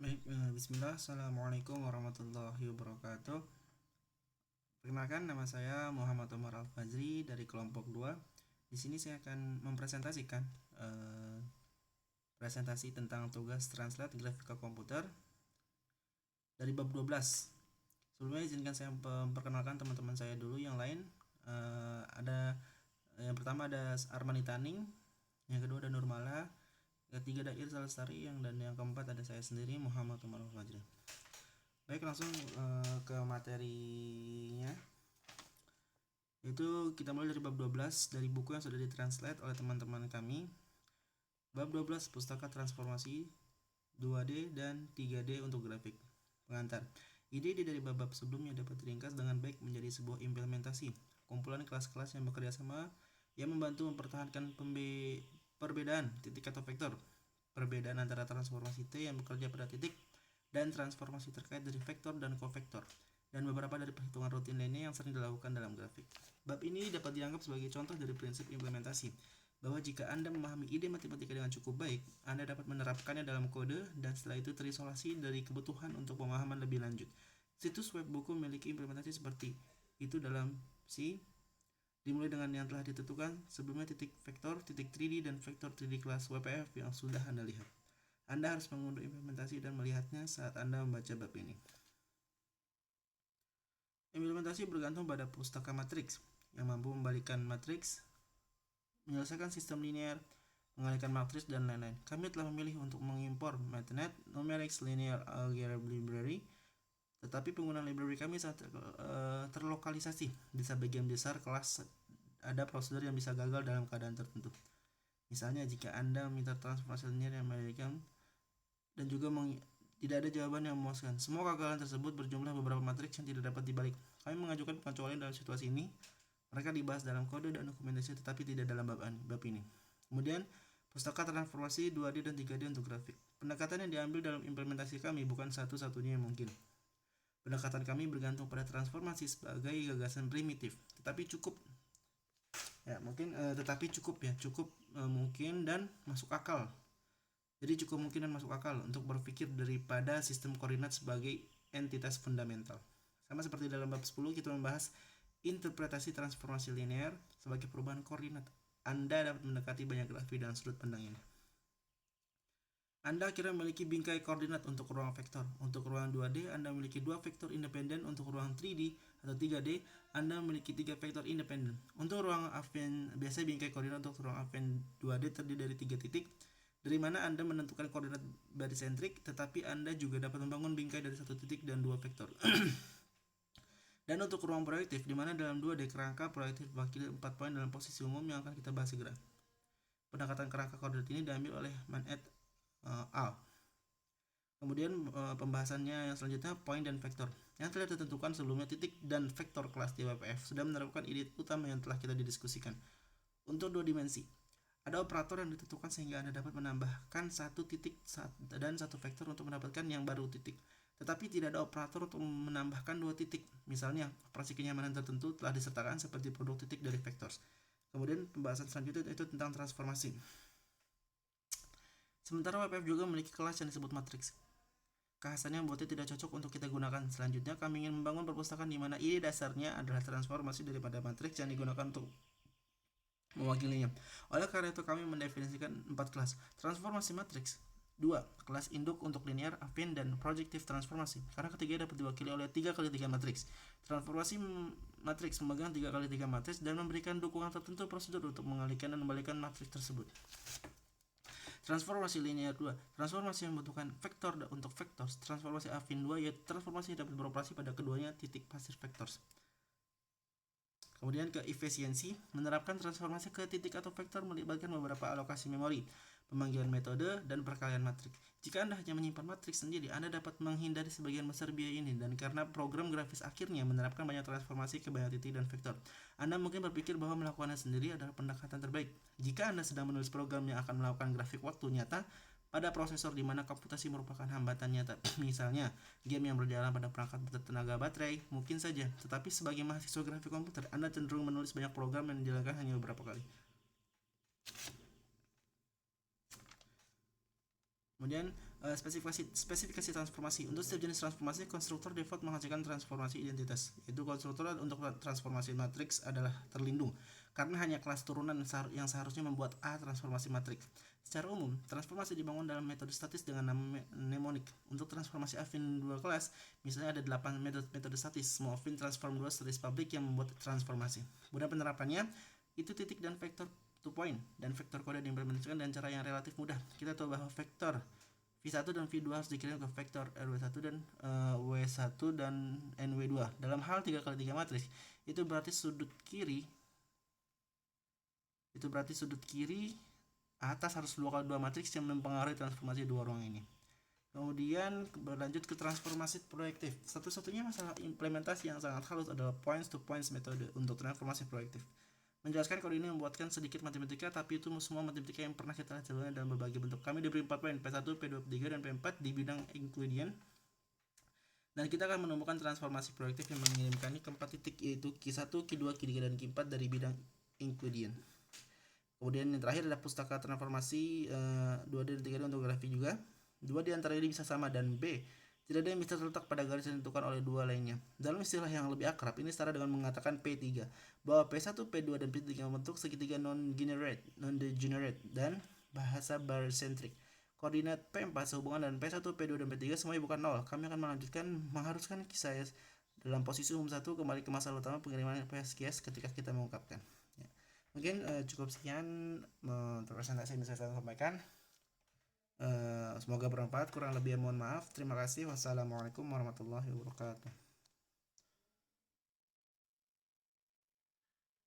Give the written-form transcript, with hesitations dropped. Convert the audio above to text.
Baik, bismillah. Assalamualaikum warahmatullahi wabarakatuh. Perkenalkan, nama saya Muhammad Omar Al-Fazri dari kelompok 2. Di sini saya akan mempresentasikan presentasi tentang tugas translate grafika komputer dari bab 12. Sebelumnya izinkan saya memperkenalkan teman-teman saya dulu yang lain. Yang pertama ada Armani Taning, yang kedua ada Nurmala, ketiga ada Irsa Lestari, dan yang keempat ada saya sendiri Muhammad Umar Al-Fajri. Baik, langsung ke materinya. Itu kita mulai dari bab 12 dari buku yang sudah ditranslate oleh teman-teman kami. Bab 12 Pustaka Transformasi 2D dan 3D untuk grafik. Pengantar. Ide-ide dari bab-bab sebelumnya dapat diringkas dengan baik menjadi sebuah implementasi, kumpulan kelas-kelas yang bekerja sama yang membantu mempertahankan perbedaan titik atau vektor, perbedaan antara transformasi T yang bekerja pada titik dan transformasi terkait dari vektor dan kovektor, dan beberapa dari perhitungan rutin lainnya yang sering dilakukan dalam grafik. Bab ini dapat dianggap sebagai contoh dari prinsip implementasi, bahwa jika Anda memahami ide matematika dengan cukup baik, Anda dapat menerapkannya dalam kode dan setelah itu terisolasi dari kebutuhan untuk pemahaman lebih lanjut. Situs web buku memiliki implementasi seperti itu dalam C, dimulai dengan yang telah ditentukan sebelumnya titik vektor, titik 3D, dan vektor 3D kelas WPF yang sudah Anda lihat. Anda harus mengunduh implementasi dan melihatnya saat Anda membaca bab ini. Implementasi bergantung pada pustaka matriks yang mampu membalikan matriks, menyelesaikan sistem linear, mengalihkan matriks, dan lain-lain. Kami telah memilih untuk mengimpor MathNet Numerics Linear Algebra Library, tetapi penggunaan library kami sangat terlokalisasi. Di sebagian besar kelas ada prosedur yang bisa gagal dalam keadaan tertentu. Misalnya jika Anda meminta transformasi linear yang membalikan dan juga tidak ada jawaban yang memuaskan. Semua kegagalan tersebut berjumlah beberapa matriks yang tidak dapat dibalik. Kami mengajukan pengecualian dalam situasi ini. Mereka dibahas dalam kode dan dokumentasi tetapi tidak dalam bab ini. Kemudian, pustaka transformasi 2D dan 3D untuk grafik. Pendekatan yang diambil dalam implementasi kami bukan satu-satunya yang mungkin. Pendekatan kami bergantung pada transformasi sebagai gagasan primitif, tetapi cukup mungkin dan masuk akal. Jadi cukup mungkin dan masuk akal untuk berpikir daripada sistem koordinat sebagai entitas fundamental. Sama seperti dalam bab 10 kita membahas interpretasi transformasi linear sebagai perubahan koordinat. Anda dapat mendekati banyak grafik dan sudut pandang ini. Anda akhirnya memiliki bingkai koordinat untuk ruang vektor. Untuk ruang 2D, Anda memiliki 2 vektor independen. Untuk ruang 3D atau 3D, Anda memiliki 3 vektor independen. Untuk ruang affine, biasa bingkai koordinat untuk ruang affine 2D terdiri dari 3 titik, dari mana Anda menentukan koordinat barisentrik, tetapi Anda juga dapat membangun bingkai dari 1 titik dan 2 vektor. Dan untuk ruang proyektif, di mana dalam 2D kerangka proyektif mewakili 4 poin dalam posisi umum yang akan kita bahas segera. Pendekatan kerangka koordinat ini diambil oleh Mann et al. Kemudian pembahasannya yang selanjutnya poin dan vektor. Yang telah ditentukan sebelumnya titik dan vektor kelas DWPF sudah menerapkan ide utama yang telah kita didiskusikan. Untuk 2 dimensi, ada operator yang ditentukan sehingga Anda dapat menambahkan 1 titik dan 1 vektor untuk mendapatkan yang baru titik. Tetapi tidak ada operator untuk menambahkan 2 titik. Misalnya, operasi kenyamanan tertentu telah disertakan seperti produk titik dari vectors. Kemudian pembahasan selanjutnya itu tentang transformasi. Sementara WPF juga memiliki kelas yang disebut matriks. Kekhasannya membuatnya tidak cocok untuk kita gunakan. Selanjutnya, kami ingin membangun perpustakaan di mana ide dasarnya adalah transformasi daripada matriks yang digunakan untuk mewakilinya. Oleh karena itu kami mendefinisikan 4 kelas. Transformasi matriks, 2 kelas induk untuk linear, affine, dan projective transformasi. Karena ketiga dapat diwakili oleh 3x3 matriks. Transformasi matriks memegang 3x3 matriks dan memberikan dukungan tertentu prosedur untuk mengalihkan dan membalikan matriks tersebut. Transformasi linear 2, transformasi yang membutuhkan vektor untuk vectors. Transformasi affine 2, yaitu transformasi yang dapat beroperasi pada keduanya titik pasir vectors. Kemudian ke efisiensi, menerapkan transformasi ke titik atau vektor melibatkan beberapa alokasi memori, pemanggilan metode, dan perkalian matriks. Jika Anda hanya menyimpan matriks sendiri, Anda dapat menghindari sebagian besar biaya ini, dan karena program grafis akhirnya menerapkan banyak transformasi ke banyak titik dan vektor, Anda mungkin berpikir bahwa melakukannya sendiri adalah pendekatan terbaik. Jika Anda sedang menulis program yang akan melakukan grafik waktu nyata pada prosesor di mana komputasi merupakan hambatan nyata, misalnya game yang berjalan pada perangkat bertenaga baterai, mungkin saja. Tetapi sebagai mahasiswa grafik komputer, Anda cenderung menulis banyak program yang dijalankan hanya beberapa kali. Kemudian Spesifikasi transformasi. Untuk setiap jenis transformasi, konstruktor default menghasilkan transformasi identitas. Yaitu konstruktor untuk transformasi matriks adalah terlindung karena hanya kelas turunan yang seharusnya membuat A transformasi matriks. Secara umum, transformasi dibangun dalam metode statis dengan nama mnemonik. Untuk transformasi affine 2 kelas, misalnya ada 8 metode statis, semua affine transform 2 statis public yang membuat transformasi. Kemudian penerapannya itu titik dan vektor to point dan vektor kode diimplementasikan dengan cara yang relatif mudah. Kita tahu bahwa vektor V1 dan V2 harus dikirim ke vektor RW1 dan W1 dan NW2. Dalam hal 3x3 matriks, itu berarti sudut kiri atas harus 2x2 matriks yang mempengaruhi transformasi dua ruang ini. Kemudian berlanjut ke transformasi proyektif. Satu-satunya masalah implementasi yang sangat halus adalah points to points metode untuk transformasi proyektif. Menjelaskan kode ini membuatkan sedikit matematika, tapi itu semua matematika yang pernah kita lihat sebelumnya dalam berbagai bentuk. Kami diberi 4 poin, P1, P2, P3, dan P4 di bidang Euclidean. Dan kita akan menemukan transformasi proyektif yang mengirimkannya ke 4 titik, yaitu Q1, Q2, Q3, dan Q4 dari bidang Euclidean. Kemudian yang terakhir adalah pustaka transformasi 2D dan 3D untuk grafi juga. Dua di antara ini bisa sama, dan B, tidak ada yang bisa terletak pada garis yang ditentukan oleh dua lainnya. Dalam istilah yang lebih akrab, ini setara dengan mengatakan P3, bahwa P1, P2, dan P3 membentuk segitiga non-degenerate, dan bahasa barycentric. Koordinat P4 sehubungan dengan P1, P2, dan P3 semuanya bukan 0. Kami akan mengharuskan kisah dalam posisi umum 1 kembali ke masalah utama pengiriman PSGS ketika kita mengungkapkan. Ya. Mungkin cukup sekian presentasi yang bisa saya sampaikan. Semoga bermanfaat, kurang lebih mohon maaf. Terima kasih. Wassalamualaikum warahmatullahi wabarakatuh.